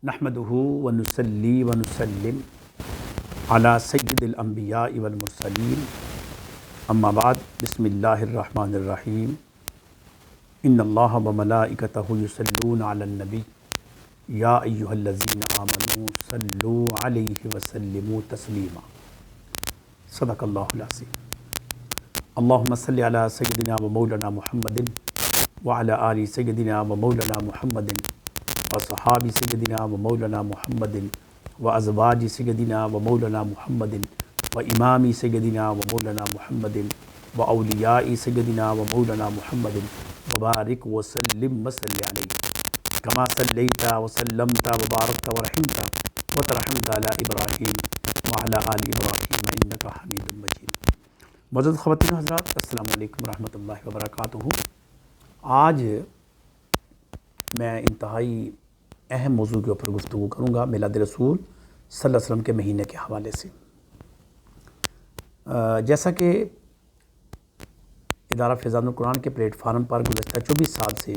نحمدہ ونصلی ونسلم علی سید الانبیاء والمرسلین اما بعد بسم اللہ الرحمن الرحیم ان اللہ وملائکتہ یصلون علی النبی یا ایہا الذین آمنوا صلوا علیہ وسلموا تسلیما صدق اللہ العظیم۔ اللہم صلی علی سیدنا و مولانا محمد وعلی آل سیدنا و مولانا محمد وصحاب سیدنا و مولانا محمد وازواج سیدنا و مولانا محمد و امام سیدنا و مولانا محمد و اولیاء سیدنا و مولانا محمد وبارک وسلم وصلی علیہ کما صلیت وسلمت وبارکت ورحمت وترحمت علی ابراہیم وعلی آل ابراہیم انک حمید مجید۔ معزز خواتین و حضرات، السلام علیکم ورحمۃ اللہ وبرکاتہ۔ آج میں انتہائی اہم موضوع کے اوپر گفتگو کروں گا، میلاد رسول صلی اللہ علیہ وسلم کے مہینے کے حوالے سے۔ جیسا کہ ادارہ فیضان القرآن کے پلیٹ فارم پر گزشتہ 24 سال سے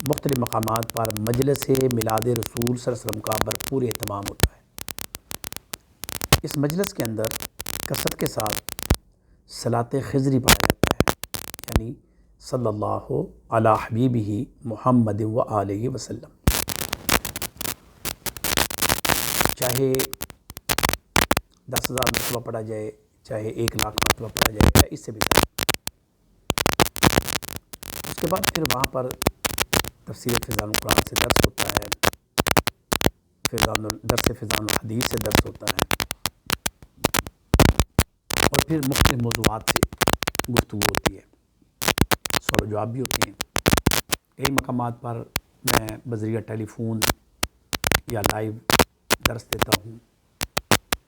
مختلف مقامات پر مجلس میلاد رسول صلی اللہ علیہ وسلم کا بھرپور اہتمام ہوتا ہے۔ اس مجلس کے اندر کثرت کے ساتھ صلاۃ خضری پڑھا جاتا ہے، یعنی صلی اللہ علی حبیبہ محمد و آلہ وسلم۔ چاہے 10,000 مرتبہ پڑھا جائے، چاہے 1,00,000 مرتبہ پڑھا جائے، یا اس سے بھی زیادہ۔ اس کے بعد پھر وہاں پر تفسیر فیضان القرآن سے درس ہوتا ہے، درس فیضان الحدیث سے درس ہوتا ہے، اور پھر مختلف موضوعات سے گفتگو ہوتی ہے، سوال و جواب بھی ہوتے ہیں۔ کئی مقامات پر میں بذریعہ ٹیلی فون یا لائیو درس دیتا ہوں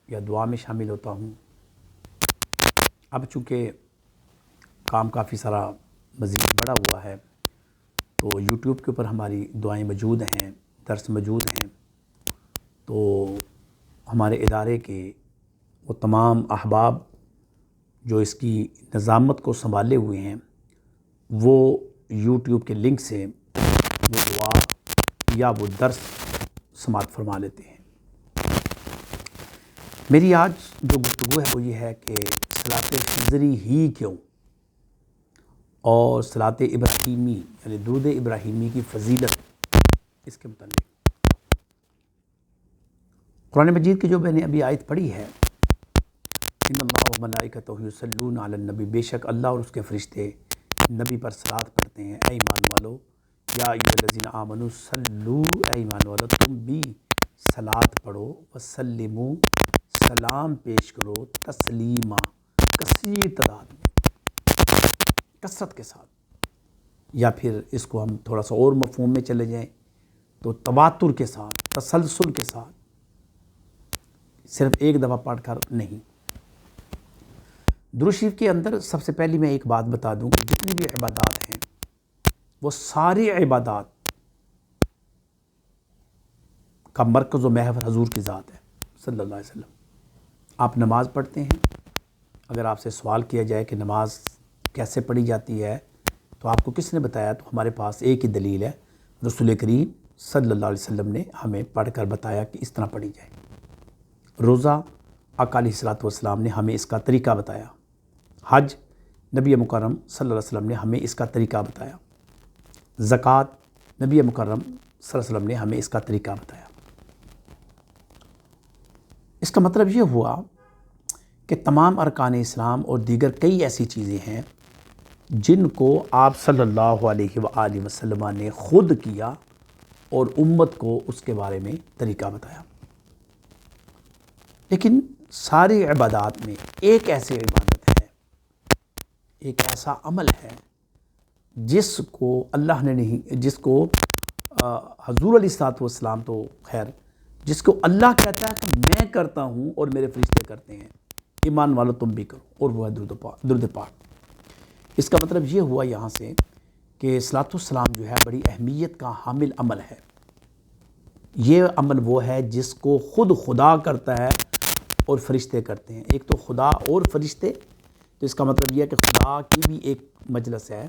یا دعا میں شامل ہوتا ہوں۔ اب چونکہ کام کافی سارا مزید بڑھا ہوا ہے تو یوٹیوب کے اوپر ہماری دعائیں موجود ہیں، درس موجود ہیں، تو ہمارے ادارے کے وہ تمام احباب جو اس کی نظامت کو سنبھالے ہوئے ہیں، وہ یوٹیوب کے لنک سے وہ دعا یا وہ درس سماعت فرما لیتے ہیں۔ میری آج جو گفتگو ہے وہ یہ ہے کہ صلاۃ خضری ہی کیوں، اور صلاۃ ابراہیمی یعنی درود ابراہیمی کی فضیلت، اس کے متعلق قرآن مجید کی جو میں نے ابھی آیت پڑھی ہے، ان اللہ و ملائکتہ یصلون علی النبی، بے شک اللہ اور اس کے فرشتے نبی پر صلاۃ پڑھتے ہیں۔ اے ایمان والو، یا ایھا الذین آمنوا صلو، اے ایمان والو تم بھی صلاۃ پڑھو، وسلموا سلام پیش کرو، تسلیما کثیر تعداد میں، کثرت کے ساتھ، یا پھر اس کو ہم تھوڑا سا اور مفہوم میں چلے جائیں تو تواتر کے ساتھ، تسلسل کے ساتھ، صرف ایک دفعہ پڑھ کر نہیں۔ درود شریف کے اندر سب سے پہلی میں ایک بات بتا دوں کہ جتنی بھی عبادات ہیں وہ ساری عبادات کا مرکز و محور حضور کی ذات ہے صلی اللہ علیہ وسلم۔ آپ نماز پڑھتے ہیں، اگر آپ سے سوال کیا جائے کہ نماز کیسے پڑھی جاتی ہے تو آپ کو کس نے بتایا، تو ہمارے پاس ایک ہی دلیل ہے، رسول کریم صلی اللہ علیہ وسلم نے ہمیں پڑھ کر بتایا کہ اس طرح پڑھی جائے۔ روزہ آقا علیہ الصلوۃ والسلام نے ہمیں اس کا طریقہ بتایا، حج نبی مکرم صلی اللہ علیہ وسلم نے ہمیں اس کا طریقہ بتایا، زکوٰۃ نبی مکرم صلی اللہ علیہ وسلم نے ہمیں اس کا طریقہ بتایا۔ اس کا مطلب یہ ہوا کہ تمام ارکان اسلام اور دیگر کئی ایسی چیزیں ہیں جن کو آپ صلی اللہ علیہ وآلہ وسلم نے خود کیا اور امت کو اس کے بارے میں طریقہ بتایا۔ لیکن ساری عبادات میں ایک ایسی عبادت ہے، ایک ایسا عمل ہے جس کو اللہ نے نہیں، جس کو حضور علیہ الصلوۃ والسلام تو خیر، جس کو اللہ کہتا ہے کہ میں کرتا ہوں اور میرے فرشتے کرتے ہیں، ایمان والو تم بھی کرو، اور وہ ہے درود پاک۔ اس کا مطلب یہ ہوا یہاں سے کہ صلاۃ والسلام جو ہے بڑی اہمیت کا حامل عمل ہے۔ یہ عمل وہ ہے جس کو خود خدا کرتا ہے اور فرشتے کرتے ہیں۔ ایک تو خدا اور فرشتے، تو اس کا مطلب یہ ہے کہ خدا کی بھی ایک مجلس ہے،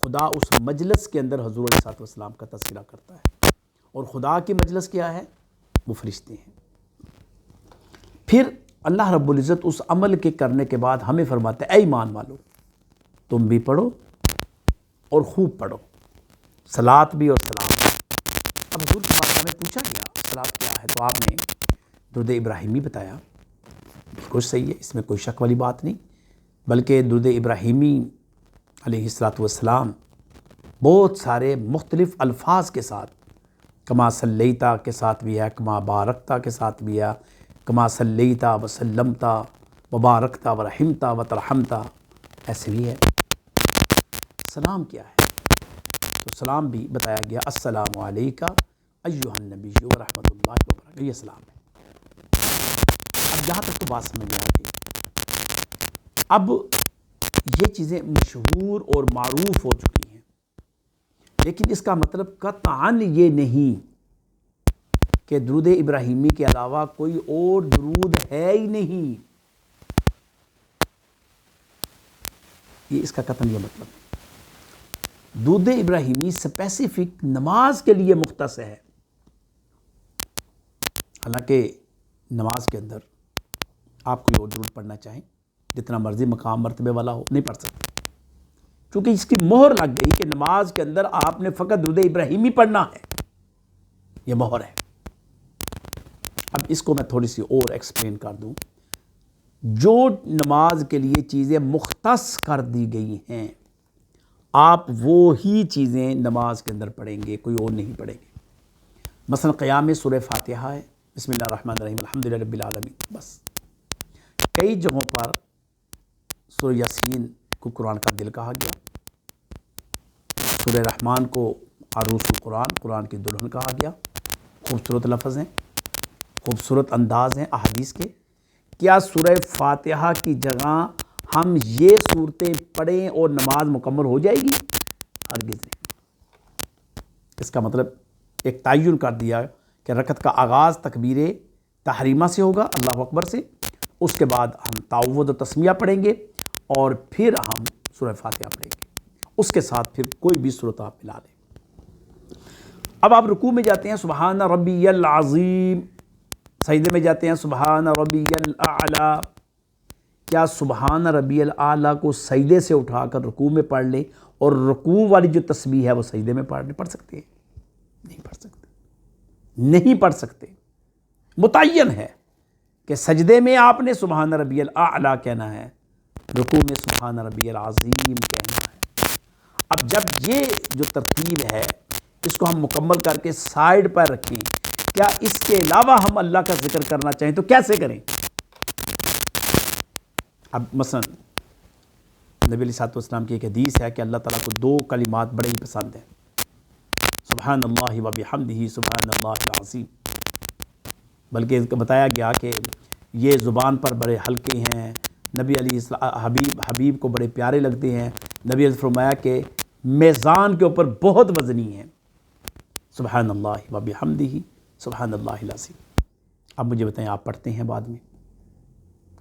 خدا اس مجلس کے اندر حضور علیہ الصلوۃ والسلام کا تذکرہ کرتا ہے، اور خدا کی مجلس کیا ہے؟ وہ فرشتے ہیں۔ پھر اللہ رب العزت اس عمل کے کرنے کے بعد ہمیں فرماتے ہیں اے ایمان والو تم بھی پڑھو اور خوب پڑھو، صلاۃ بھی اور سلام بھی۔ اب حضور کی بات ہمیں پوچھا گیا صلاۃ کیا ہے، تو آپ نے درود ابراہیمی بتایا، بالکل صحیح ہے، اس میں کوئی شک والی بات نہیں، بلکہ درود ابراہیمی علیہ الصلاۃ والسلام بہت سارے مختلف الفاظ کے ساتھ، کما صلیتا کے ساتھ بھی ہے، کما بارکتا کے ساتھ بھی ہے، کما صلیتا وسلمتا وبارکتا ورحمتا وترحمتا، ایسے بھی ہے۔ سلام کیا ہے؟ تو سلام بھی بتایا گیا، السلام علیکہ ایھا النبی ورحمۃ اللہ وبرکاتہ، یہ سلام ہے۔ اب یہاں تک تو بات سمجھ میں آ گئی۔ اب یہ چیزیں مشہور اور معروف ہو چکی ہیں، لیکن اس کا مطلب قطعاً یہ نہیں کہ درود ابراہیمی کے علاوہ کوئی اور درود ہے ہی نہیں، یہ اس کا قطعاً یہ مطلب ہے۔ درود ابراہیمی اسپیسیفک نماز کے لیے مختص ہے، حالانکہ نماز کے اندر آپ کوئی اور درود پڑھنا چاہیں، جتنا مرضی مقام مرتبے والا ہو، نہیں پڑھ سکتے، کیونکہ اس کی مہر لگ گئی کہ نماز کے اندر آپ نے فقط درود ابراہیمی پڑھنا ہے، یہ مہر ہے۔ اب اس کو میں تھوڑی سی اور ایکسپلین کر دوں۔ جو نماز کے لیے چیزیں مختص کر دی گئی ہیں، آپ وہی چیزیں نماز کے اندر پڑھیں گے، کوئی اور نہیں پڑھیں گے۔ مثلا قیام میں سورہ فاتحہ ہے، بسم اللہ الرحمن الرحیم الحمدللہ رب العالمین، بس۔ کئی جگہوں پر سورہ یاسین کو قرآن کا دل کہا گیا، سورہ رحمان کو عروس القرآن، قرآن کی دلہن کہا گیا۔ خوبصورت لفظ ہیں، خوبصورت انداز ہیں احادیث کے۔ کیا سورہ فاتحہ کی جگہ ہم یہ صورتیں پڑھیں اور نماز مکمل ہو جائے گی؟ ہرگز نہیں۔ اس کا مطلب ایک تعین کر دیا کہ رکعت کا آغاز تکبیر تحریمہ سے ہوگا، اللہ اکبر سے، اس کے بعد ہم تعوذ و تسمیہ پڑھیں گے اور پھر ہم سورہ فاتحہ پڑھیں گے، اس کے ساتھ پھر کوئی بھی صورت آپ ملا لیں۔ اب آپ رکوع میں جاتے ہیں سبحان ربی العظیم، سجدے میں جاتے ہیں سبحان ربی الاعلی۔ کیا سبحان ربی الاعلیٰ کو سجدے سے اٹھا کر رکوع میں پڑھ لیں اور رکوع والی جو تسبیح ہے وہ سجدے میں پڑھ سکتے ہیں؟ نہیں پڑھ سکتے، نہیں پڑھ سکتے۔ متعین ہے کہ سجدے میں آپ نے سبحان ربی الاعلیٰ کہنا ہے، رکوع میں سبحان ربی العظیم کہنا ہے۔ اب جب یہ جو ترتیب ہے اس کو ہم مکمل کر کے سائیڈ پر رکھیں، کیا اس کے علاوہ ہم اللہ کا ذکر کرنا چاہیں تو کیسے کریں؟ اب مثلا نبی علیہ الصلوۃ والسلام کی ایک حدیث ہے کہ اللہ تعالیٰ کو دو کلمات بڑے ہی پسند ہیں، سبحان اللہ و بحمدہ سبحان اللہ العظیم، بلکہ اس کا بتایا گیا کہ یہ زبان پر بڑے ہلکے ہیں، نبی علیہ حبیب کو بڑے پیارے لگتے ہیں۔ نبی علیہ فرمایا کہ میزان کے اوپر بہت وزنی ہیں، سبحان اللہ و بحمدہ سبحان اللہ العظیم۔ اب مجھے بتائیں، آپ پڑھتے ہیں بعد میں؟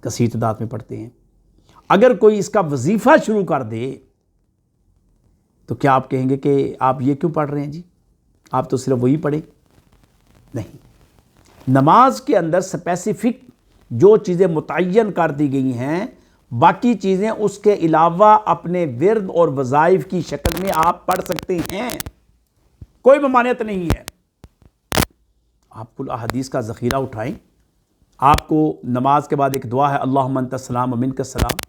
کثیر تعداد میں پڑھتے ہیں۔ اگر کوئی اس کا وظیفہ شروع کر دے تو کیا آپ کہیں گے کہ آپ یہ کیوں پڑھ رہے ہیں جی، آپ تو صرف وہی پڑھیں؟ نہیں، نماز کے اندر اسپیسیفک جو چیزیں متعین کر دی گئی ہیں، باقی چیزیں اس کے علاوہ اپنے ورد اور وظائف کی شکل میں آپ پڑھ سکتے ہیں، کوئی ممانعت نہیں ہے۔ آپ کل احادیث کا ذخیرہ اٹھائیں، آپ کو نماز کے بعد ایک دعا ہے اللہم انت السلام و منک السلام،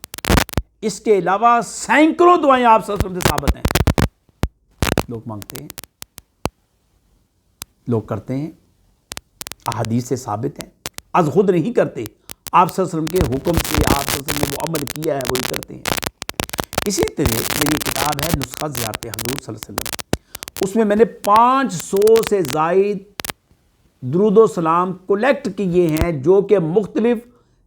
اس کے علاوہ سینکڑوں دعائیں آپ صلی اللہ علیہ وسلم سے ثابت ہیں، لوگ مانگتے ہیں، لوگ کرتے ہیں، احادیث سے ثابت ہیں، از خود نہیں کرتے، آپ صلی اللہ علیہ وسلم کے حکم سے آپ صلی اللہ علیہ وسلم نے وہ عمل کیا ہے وہی کرتے ہیں۔ اسی طرح میری کتاب ہے نسخہ زیارت حضور صلی اللہ علیہ وسلم، اس میں نے 500 سے زائد درود و سلام کولیکٹ کیے ہیں جو کہ مختلف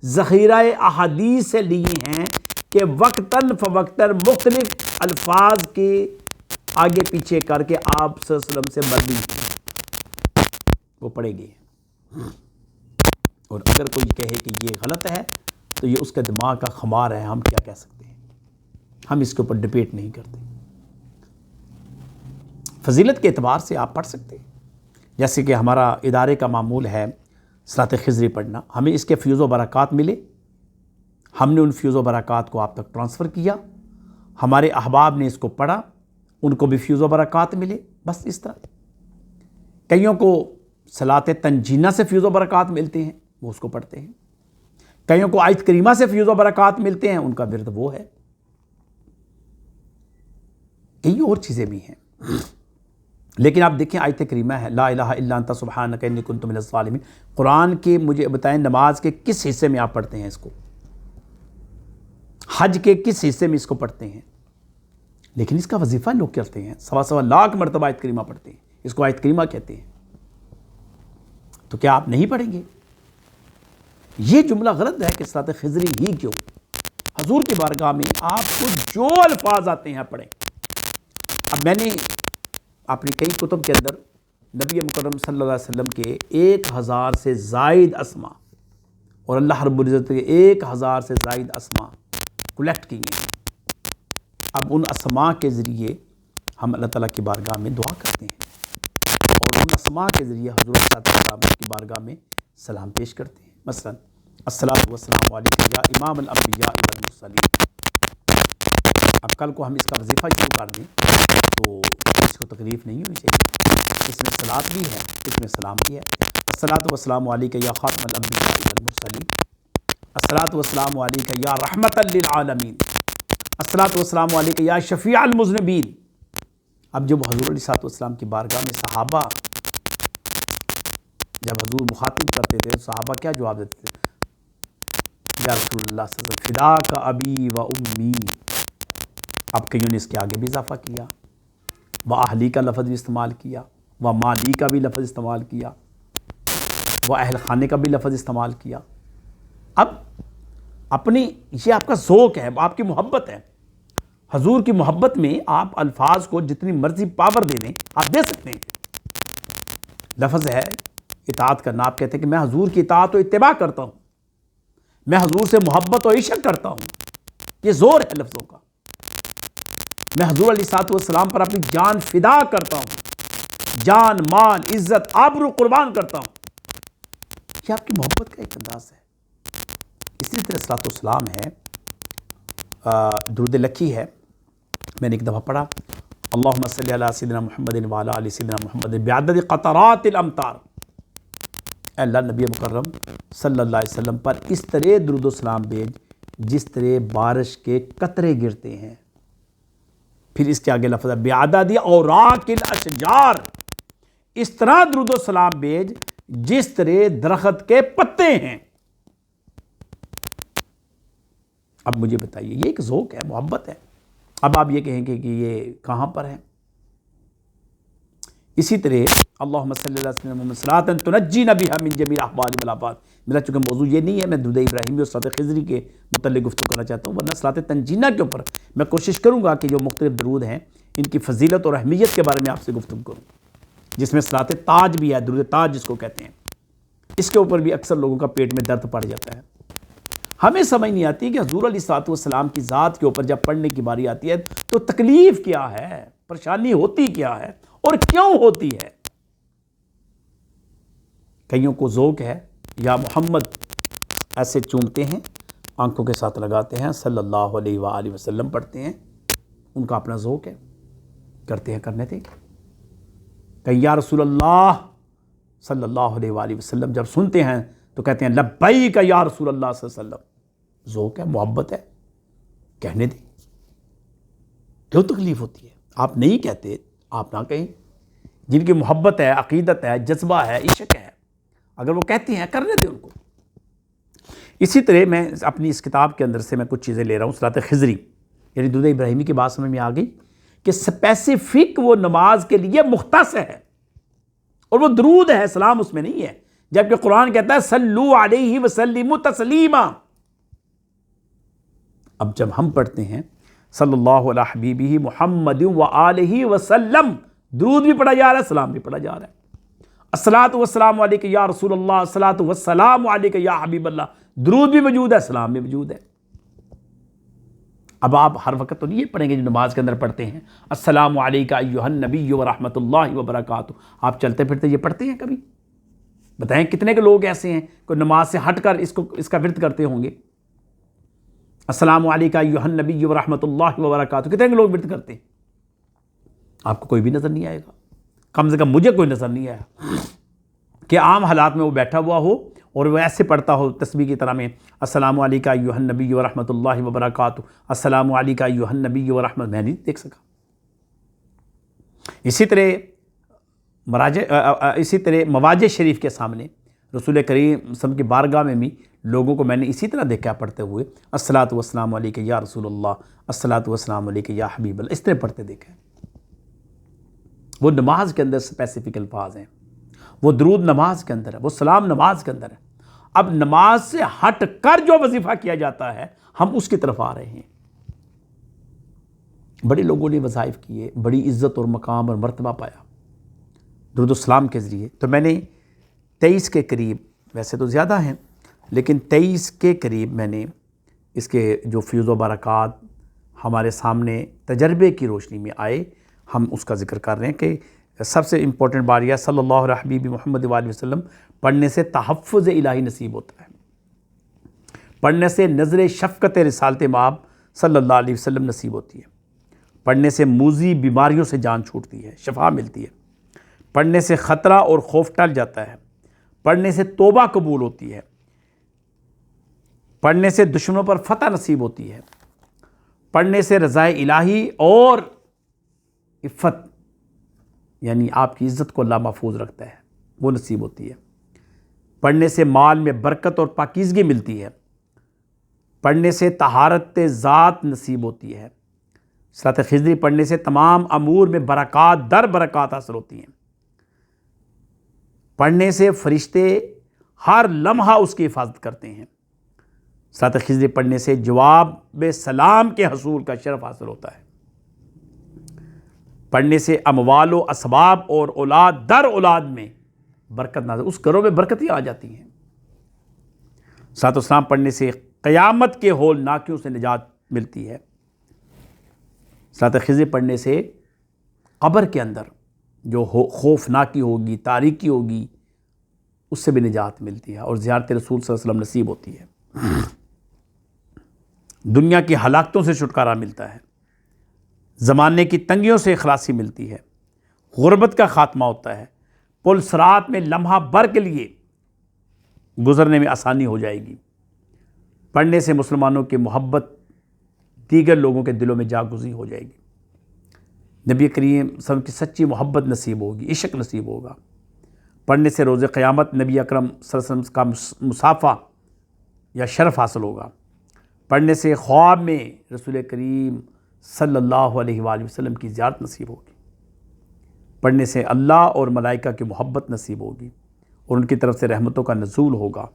ذخیرہ احادیث سے لیے ہیں کہ وقتاً فوقتاً مختلف الفاظ کے آگے پیچھے کر کے آپ صلی اللہ علیہ وسلم سے مروی ہیں، وہ پڑھے گئے ہیں۔ اور اگر کوئی کہے کہ یہ غلط ہے تو یہ اس کا دماغ کا خمار ہے، ہم کیا کہہ سکتے ہیں، ہم اس کے اوپر ڈبیٹ نہیں کرتے۔ فضیلت کے اعتبار سے آپ پڑھ سکتے ہیں، جیسے کہ ہمارا ادارے کا معمول ہے صلاۃ خضری پڑھنا، ہمیں اس کے فیوز و برکات ملے، ہم نے ان فیوز و برکات کو آپ تک ٹرانسفر کیا، ہمارے احباب نے اس کو پڑھا، ان کو بھی فیوز و برکات ملے، بس اس طرح۔ کئیوں کو صلاۃ تنجینہ سے فیوز و برکات ملتے ہیں، وہ اس کو پڑھتے ہیں، کئیوں کو آیت کریمہ سے فیوز و برکات ملتے ہیں، ان کا ورد وہ ہے، کئی اور چیزیں بھی ہیں۔ لیکن آپ دیکھیں آیت کریمہ ہے لا الہ الا انت سبحانک انی کنت من الظالمین، قرآن کے مجھے بتائیں نماز کے کس حصے میں آپ پڑھتے ہیں اس کو، حج کے کس حصے میں اس کو پڑھتے ہیں، لیکن اس کا وظیفہ لوگ کرتے ہیں، سوا لاکھ مرتبہ آیت کریمہ پڑھتے ہیں، اس کو آیت کریمہ کہتے ہیں، تو کیا آپ نہیں پڑھیں گے؟ یہ جملہ غلط ہے کہ صلاۃ خضری ہی کیوں، حضور کی بارگاہ میں آپ کو جو الفاظ آتے ہیں پڑھیں۔ اب میں نے اپنی کئی کتب کے اندر نبی مکرم صلی اللہ علیہ وسلم کے 1000 سے زائد اسما اور اللہ رب العزت کے 1000 سے زائد اسما کلیکٹ کی ہیں۔ اب ان اسما کے ذریعے ہم اللہ تعالیٰ کی بارگاہ میں دعا کرتے ہیں اور ان اسما کے ذریعے حضور صلی اللہ علیہ وسلم کی بارگاہ میں سلام پیش کرتے ہیں۔ مثلا الصلاۃ والسلام علیک یا امام الانبیاء والمرسلین۔ اب کل کو ہم اس کا وظیفہ شروع کر دیں تو اس کو تکلیف نہیں ہونی چاہیے، اس میں صلاۃ بھی ہے، اس میں سلام بھی ہے۔ الصلاۃ والسلام علیک یا خاتم الانبیاء والمرسلین، الصلاۃ والسلام علیک یا رحمۃ للعالمین، الصلاۃ والسلام علیک یا شفیع المذنبین۔ اب جب حضور علیہ الصلوۃ والسلام کی بارگاہ میں صحابہ جب حضور مخاطب کرتے تھے تو صحابہ کیا جواب دیتے تھے؟ یا رسول اللہ صلی اللہ علیہ وسلم فداک ابی و امی۔ اب کئیوں نے اس کے آگے بھی اضافہ کیا، و اہلی کا لفظ بھی استعمال کیا، و مالی کا بھی لفظ استعمال کیا، و اہل خانے کا بھی لفظ استعمال کیا۔ اب اپنی یہ آپ کا ذوق ہے، آپ کی محبت ہے، حضور کی محبت میں آپ الفاظ کو جتنی مرضی پاور دے دیں آپ دے سکتے ہیں۔ لفظ ہے اطاعت کرنا، آپ کہتے ہیں کہ میں حضور کی اطاعت و اتباع کرتا ہوں، میں حضور سے محبت و عشق کرتا ہوں، یہ زور ہے لفظوں کا۔ میں حضور علیہ الصلوۃ والسلام پر اپنی جان فدا کرتا ہوں، جان مال عزت آبرو قربان کرتا ہوں، یہ آپ کی محبت کا ایک انداز ہے۔ اسی طرح صلاۃ والسلام ہے، درود لکھی ہے، میں نے ایک دفعہ پڑھا اللہم صلی علی سیدنا محمد وعلی آل سیدنا محمد بعدد قطرات الامطار۔ اے اللہ نبی مکرم صلی اللہ علیہ وسلم پر اس طرح درود و سلام بھیج جس طرح بارش کے قطرے گرتے ہیں۔ پھر اس کے آگے لفظ ہے بعدد اوراق الاشجار، اس طرح درود و سلام بھیج جس طرح درخت کے پتے ہیں۔ اب مجھے بتائیے، یہ ایک ذوق ہے، محبت ہے۔ اب آپ یہ کہیں گے کہ یہ کہاں پر ہے؟ اسی طرح اللہم صلی اللہ علیہ وسلم صلاۃ تنجینا بہا من جمیع الاحوال والآفات۔ میرا چونکہ موضوع یہ نہیں ہے، میں درود ابراہیمی اور صلاۃ خضری کے متعلق گفتگو کرنا چاہتا ہوں، ورنہ صلاۃ تنجینا کے اوپر میں کوشش کروں گا کہ جو مختلف درود ہیں ان کی فضیلت اور اہمیت کے بارے میں آپ سے گفتگو کروں، جس میں صلاۃ تاج بھی ہے، درود تاج جس کو کہتے ہیں۔ اس کے اوپر بھی اکثر لوگوں کا پیٹ میں درد پڑ جاتا ہے۔ ہمیں سمجھ نہیں آتی کہ حضور علیہ الصلوۃ والسلام کی ذات کے اوپر جب پڑھنے کی باری آتی ہے تو تکلیف کیا ہے، پریشانی ہوتی کیا ہے اور کیوں ہوتی ہے۔ کئیوں کو ذوق ہے یا محمد ایسے چومتے ہیں، آنکھوں کے ساتھ لگاتے ہیں، صلی اللہ علیہ وآلہ وسلم پڑھتے ہیں، ان کا اپنا ذوق ہے، کرتے ہیں، کرنے دیں۔ کہیں یا رسول اللہ صلی اللہ علیہ وآلہ وسلم جب سنتے ہیں تو کہتے ہیں لبیک یا رسول اللہ صلی اللہ علیہ وسلم۔ ذوق ہے، محبت ہے، کہنے دیں، کیوں تکلیف ہوتی ہے؟ آپ نہیں کہتے، آپ نہ کہیں۔ جن کی محبت ہے، عقیدت ہے، جذبہ ہے، عشق ہے، اگر وہ کہتے ہیں کرنے دیں ان کو۔ اسی طرح میں اپنی اس کتاب کے اندر سے میں کچھ چیزیں لے رہا ہوں۔ صلاۃ خضری یعنی درود ابراہیمی کی بات سمجھ میں آ گئی کہ اسپیسیفک وہ نماز کے لیے مختص ہے اور وہ درود ہے، سلام اس میں نہیں ہے، جبکہ قرآن کہتا ہے صلو علیہ وسلموا تسلیما۔ اب جب ہم پڑھتے ہیں صلی اللہ علیہ حبیبہ محمد وآلہ وسلم، درود بھی پڑھا جا رہا ہے، سلام بھی پڑھا جا رہا ہے۔ الصلاۃ والسلام علیک یا رسول اللہ، الصلاۃ والسلام علیک یا حبیب اللہ، درود بھی موجود ہے، سلام بھی موجود ہے۔ اب آپ ہر وقت تو نہیں یہ پڑھیں گے جو نماز کے اندر پڑھتے ہیں السلام علیکہ ایھا النبی ورحمۃ اللہ وبرکاتہ، آپ چلتے پھرتے یہ پڑھتے ہیں کبھی؟ بتائیں کتنے کے لوگ ایسے ہیں کہ نماز سے ہٹ کر اس کا ورد کرتے ہوں گے؟ السلام علیکہ ایھا النبی ورحمۃ اللہ وبرکاتہ کتنے کے لوگ ورد کرتے ہیں؟ آپ کو کوئی بھی نظر نہیں آئے گا، کم سے کم مجھے کوئی نظر نہیں آیا کہ عام حالات میں وہ بیٹھا ہوا ہو اور وہ ایسے پڑھتا ہو تسبیح کی طرح میں السلام علیکہ ایھا النبی ورحمۃ اللہ وبرکاتہ، السلام علیکہ ایھا النبی ورحمۃ، میں نہیں دیکھ سکا۔ اسی طرح مواجہ شریف کے سامنے رسول کریم صلی اللہ علیہ وسلم کی بارگاہ میں بھی لوگوں کو میں نے اسی طرح دیکھا پڑھتے ہوئے الصلاۃ والسلام علیک یا رسول اللہ، الصلاۃ والسلام علیک یا حبیب اللہ، اس طرح پڑھتے دیکھے۔ وہ نماز کے اندر اسپیسیفک الفاظ ہیں، وہ درود نماز کے اندر ہے، وہ سلام نماز کے اندر ہے۔ اب نماز سے ہٹ کر جو وظیفہ کیا جاتا ہے ہم اس کی طرف آ رہے ہیں۔ بڑے لوگوں نے وظائف کیے، بڑی عزت اور مقام اور مرتبہ پایا درود السلام کے ذریعے۔ تو میں نے 23 کے قریب، ویسے تو زیادہ ہیں لیکن 23 کے قریب میں نے اس کے جو فیوز و برکات ہمارے سامنے تجربے کی روشنی میں آئے، ہم اس کا ذکر کر رہے ہیں کہ سب سے امپورٹنٹ بات یہ صلی اللہ علیہ حبیب محمد وآلہ وسلم پڑھنے سے تحفظ الہی نصیب ہوتا ہے، پڑھنے سے نظر شفقت رسالت مآب صلی اللہ علیہ وسلم نصیب ہوتی ہے، پڑھنے سے موذی بیماریوں سے جان چھوٹتی ہے، شفا ملتی ہے، پڑھنے سے خطرہ اور خوف ٹل جاتا ہے، پڑھنے سے توبہ قبول ہوتی ہے، پڑھنے سے دشمنوں پر فتح نصیب ہوتی ہے، پڑھنے سے رضائے الہی اور عفت یعنی آپ کی عزت کو اللہ محفوظ رکھتا ہے وہ نصیب ہوتی ہے، پڑھنے سے مال میں برکت اور پاکیزگی ملتی ہے، پڑھنے سے طہارت ذات نصیب ہوتی ہے، صلاۃ خضری پڑھنے سے تمام امور میں برکات در برکات حاصل ہوتی ہیں، پڑھنے سے فرشتے ہر لمحہ اس کی حفاظت کرتے ہیں، صلاۃ خضری پڑھنے سے جواب سلام کے حصول کا شرف حاصل ہوتا ہے، پڑھنے سے اموال و اسباب اور اولاد در اولاد میں برکت نازل، اس گھروں میں برکتیں آ جاتی ہیں۔ صلاۃ والسلام پڑھنے سے قیامت کے ہولناکیوں سے نجات ملتی ہے، صلاۃ خضری پڑھنے سے قبر کے اندر جو خوفناکی ہوگی، تاریکی ہوگی، اس سے بھی نجات ملتی ہے اور زیارت رسول صلی اللہ علیہ وسلم نصیب ہوتی ہے، دنیا کی ہلاکتوں سے چھٹکارا ملتا ہے، زمانے کی تنگیوں سے خلاصی ملتی ہے، غربت کا خاتمہ ہوتا ہے، پل صراط میں لمحہ بھر کے لیے گزرنے میں آسانی ہو جائے گی، پڑھنے سے مسلمانوں کی محبت دیگر لوگوں کے دلوں میں جاگزی ہو جائے گی، نبی کریم صلی اللہ علیہ وسلم کی سچی محبت نصیب ہوگی، عشق نصیب ہوگا، پڑھنے سے روز قیامت نبی اکرم صلی اللہ علیہ وسلم کا مصافحہ یا شرف حاصل ہوگا، پڑھنے سے خواب میں رسول کریم صلی اللہ علیہ وآلہ وسلم کی زیارت نصیب ہوگی، پڑھنے سے اللہ اور ملائکہ کی محبت نصیب ہوگی اور ان کی طرف سے رحمتوں کا نزول ہوگا،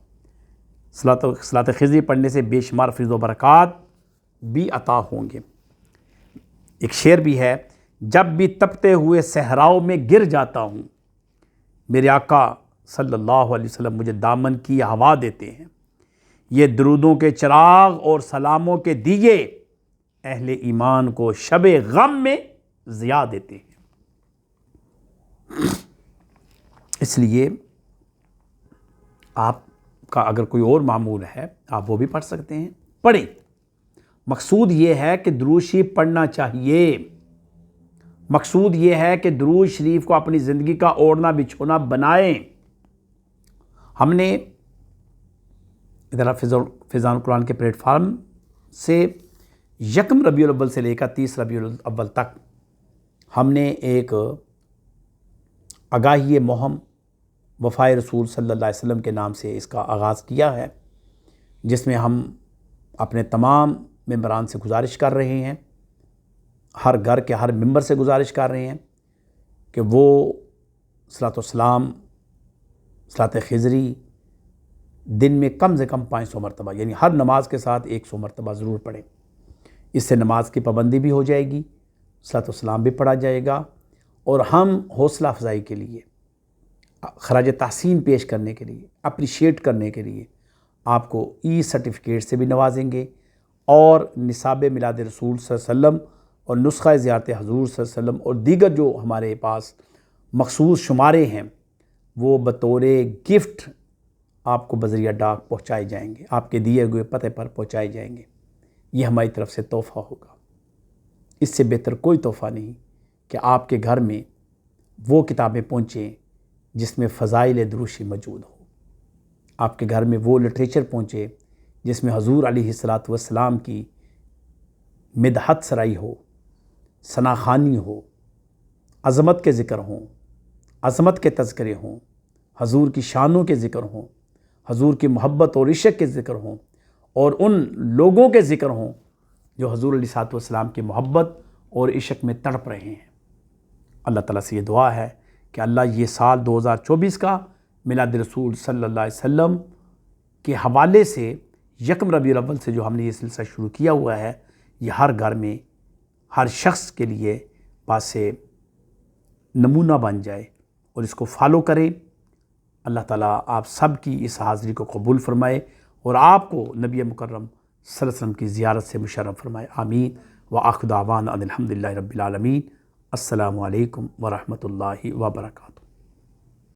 صلاۃ خضری پڑھنے سے بے شمار فیض و برکات بھی عطا ہوں گے۔ ایک شعر بھی ہے، جب بھی تپتے ہوئے صحراؤں میں گر جاتا ہوں، میرے آقا صلی اللہ علیہ وسلم مجھے دامن کی ہوا دیتے ہیں، یہ درودوں کے چراغ اور سلاموں کے دیے اہل ایمان کو شب غم میں ضیاء دیتے ہیں۔ اس لیے آپ کا اگر کوئی اور معمول ہے آپ وہ بھی پڑھ سکتے ہیں، پڑھیں، مقصود یہ ہے کہ درود شریف پڑھنا چاہیے، مقصود یہ ہے کہ درود شریف کو اپنی زندگی کا اوڑھنا بچھونا بنائیں۔ ہم نے ادھر فیضان القرآن کے پلیٹ فارم سے 1 ربیع الاول سے لے کر 30 ربیع الاول تک ہم نے ایک آگاہی مہم وفائے رسول صلی اللہ علیہ وسلم کے نام سے اس کا آغاز کیا ہے، جس میں ہم اپنے تمام ممبران سے گزارش کر رہے ہیں، ہر گھر کے ہر ممبر سے گزارش کر رہے ہیں کہ وہ صلاۃ والسلام، صلاۃ خضری دن میں کم سے کم 500 مرتبہ یعنی ہر نماز کے ساتھ 100 مرتبہ ضرور پڑھیں۔ اس سے نماز کی پابندی بھی ہو جائے گی، صلاۃ والسلام بھی پڑھا جائے گا، اور ہم حوصلہ افزائی کے لیے، خراج تحسین پیش کرنے کے لیے، اپریشیٹ کرنے کے لیے آپ کو ای سرٹیفکیٹ سے بھی نوازیں گے اور نصاب میلاد رسول صلی اللہ علیہ وسلم اور نسخہ زیارت حضور صلی اللہ علیہ وسلم اور دیگر جو ہمارے پاس مخصوص شمارے ہیں وہ بطور گفٹ آپ کو بذریعہ ڈاک پہنچائے جائیں گے، آپ کے دیے ہوئے پتے پر پہنچائے جائیں گے۔ یہ ہماری طرف سے تحفہ ہوگا۔ اس سے بہتر کوئی تحفہ نہیں کہ آپ کے گھر میں وہ کتابیں پہنچیں جس میں فضائل دروشی موجود ہو، آپ کے گھر میں وہ لٹریچر پہنچے جس میں حضور علیہ الصلاۃ والسلام کی مدحت سرائی ہو، ثناخوانی ہو، عظمت کے ذکر ہوں، عظمت کے تذکرے ہوں، حضور کی شانوں کے ذکر ہوں، حضور کی محبت اور عشق کے ذکر ہوں، اور ان لوگوں کے ذکر ہوں جو حضور علیہ الصلاۃ والسلام کی محبت اور عشق میں تڑپ رہے ہیں۔ اللہ تعالیٰ سے یہ دعا ہے کہ اللہ یہ سال 2024 کا میلاد رسول صلی اللہ علیہ وسلم کے حوالے سے یکم ربیع الاول سے جو ہم نے یہ سلسلہ شروع کیا ہوا ہے، یہ ہر گھر میں ہر شخص کے لیے باعث نمونہ بن جائے اور اس کو فالو کریں۔ اللہ تعالیٰ آپ سب کی اس حاضری کو قبول فرمائے اور آپ کو نبی مکرم صلی اللہ علیہ وسلم کی زیارت سے مشرف فرمائے، آمین۔ وآخر دعوانا ان الحمدللہ رب العالمین۔ السلام علیکم ورحمۃ اللہ وبرکاتہ۔